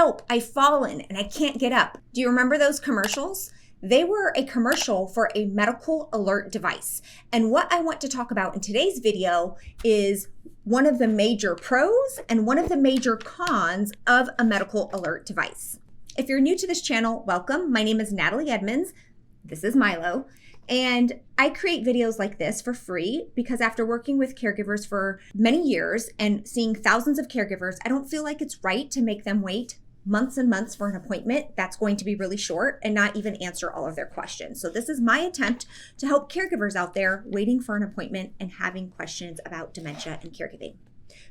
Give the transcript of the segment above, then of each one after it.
help, I've fallen and I can't get up. Do you remember those commercials? They were a commercial for a medical alert device. And what I want to talk about in today's video is one of the major pros and one of the major cons of a medical alert device. If you're new to this channel, welcome. My name is Natali Edmonds. This is Milo. And I create videos like this for free because after working with caregivers for many years and seeing thousands of caregivers, I don't feel like it's right to make them wait months and months for an appointment that's going to be really short and not even answer all of their questions. So this is my attempt to help caregivers out there waiting for an appointment and having questions about dementia and caregiving.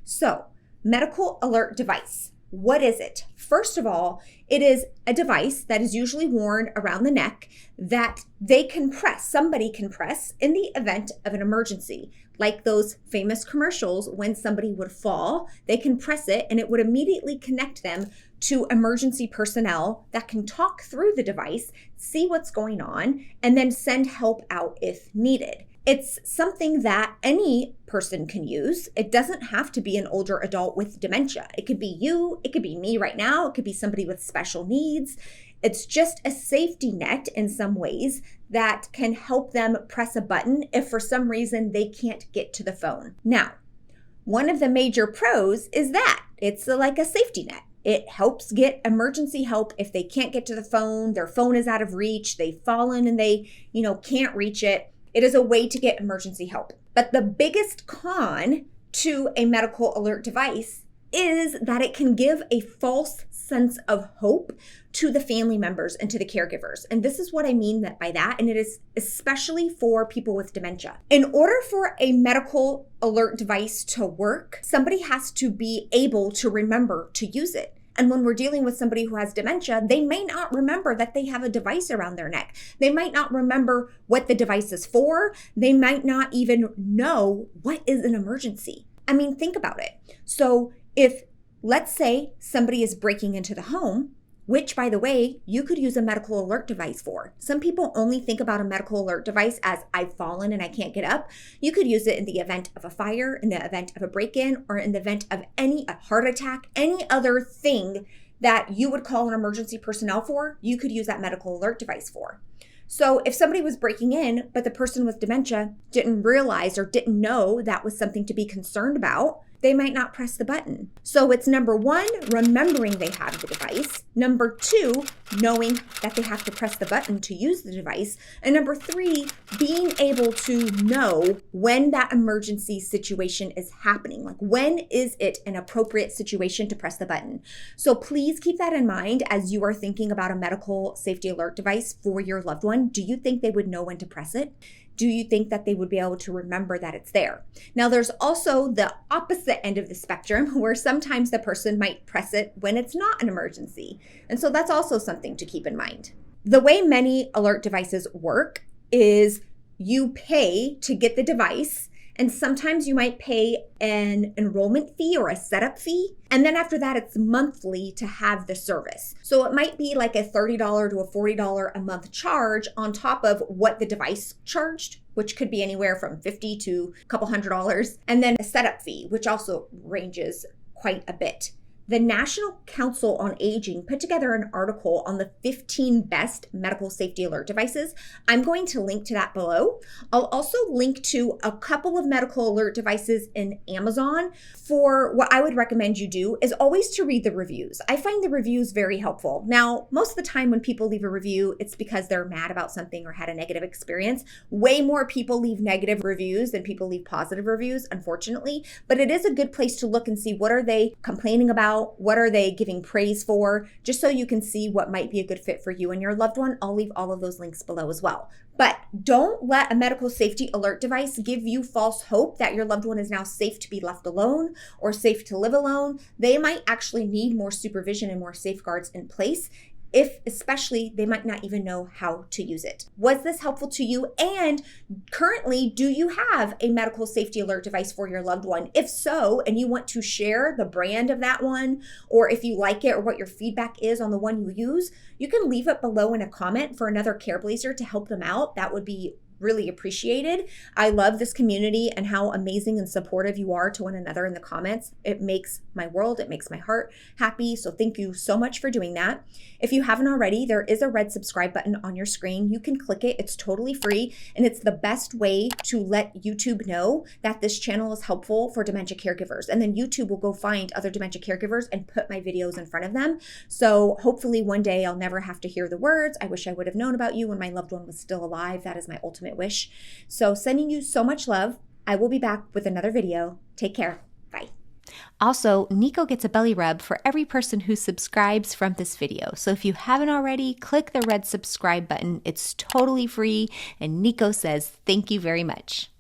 So, medical alert device. What is it? First of all, it is a device that is usually worn around the neck that somebody can press in the event of an emergency. Like those famous commercials, when somebody would fall, they can press it and it would immediately connect them to emergency personnel that can talk through the device, see what's going on, and then send help out if needed. It's something that any person can use. It doesn't have to be an older adult with dementia. It could be you, it could be me right now, it could be somebody with special needs. It's just a safety net in some ways that can help them press a button if for some reason they can't get to the phone. Now, one of the major pros is that it's like a safety net. It helps get emergency help if they can't get to the phone, their phone is out of reach, they've fallen and they, can't reach it. It is a way to get emergency help. But the biggest con to a medical alert device is that it can give a false sense of hope to the family members and to the caregivers. And this is what I mean by that. And it is especially for people with dementia. In order for a medical alert device to work, somebody has to be able to remember to use it. And when we're dealing with somebody who has dementia, they may not remember that they have a device around their neck. They might not remember what the device is for. They might not even know what is an emergency. I mean, think about it. So if, let's say, somebody is breaking into the home, which, by the way, you could use a medical alert device for. Some people only think about a medical alert device as I've fallen and I can't get up. You could use it in the event of a fire, in the event of a break-in, or in the event of a heart attack, any other thing that you would call an emergency personnel for, you could use that medical alert device for. So if somebody was breaking in, but the person with dementia didn't realize or didn't know that was something to be concerned about, they might not press the button. So it's number one, remembering they have the device. Number two, knowing that they have to press the button to use the device. And number three, being able to know when that emergency situation is happening. Like, when is it an appropriate situation to press the button? So please keep that in mind as you are thinking about a medical safety alert device for your loved one. Do you think they would know when to press it? Do you think that they would be able to remember that it's there? Now, there's also the opposite end of the spectrum where sometimes the person might press it when it's not an emergency. And so that's also something to keep in mind. The way many alert devices work is you pay to get the device, and sometimes you might pay an enrollment fee or a setup fee. And then after that, it's monthly to have the service. So it might be like a $30 to a $40 a month charge on top of what the device charged, which could be anywhere from $50 to a couple $100. And then a setup fee, which also ranges quite a bit. The National Council on Aging put together an article on the 15 best medical safety alert devices. I'm going to link to that below. I'll also link to a couple of medical alert devices in Amazon. For what I would recommend you do is always to read the reviews. I find the reviews very helpful. Now, most of the time when people leave a review, it's because they're mad about something or had a negative experience. Way more people leave negative reviews than people leave positive reviews, unfortunately. But it is a good place to look and see what are they complaining about. What are they giving praise for? Just so you can see what might be a good fit for you and your loved one. I'll leave all of those links below as well. But don't let a medical safety alert device give you false hope that your loved one is now safe to be left alone or safe to live alone. They might actually need more supervision and more safeguards in place. If especially they might not even know how to use it. Was this helpful to you? And currently, do you have a medical safety alert device for your loved one? If so, and you want to share the brand of that one, or if you like it or what your feedback is on the one you use, you can leave it below in a comment for another Careblazer to help them out. That would be really appreciated. I love this community and how amazing and supportive you are to one another in the comments. It makes my world, it makes my heart happy. So thank you so much for doing that. If you haven't already, there is a red subscribe button on your screen. You can click it. It's totally free, and it's the best way to let YouTube know that this channel is helpful for dementia caregivers. And then YouTube will go find other dementia caregivers and put my videos in front of them. So hopefully one day I'll never have to hear the words, "I wish I would have known about you when my loved one was still alive." That is my ultimate wish. So sending you so much love. I will be back with another video. Take care. Bye. Also, Nico gets a belly rub for every person who subscribes from this video. So if you haven't already, click the red subscribe button. It's totally free, and Nico says thank you very much.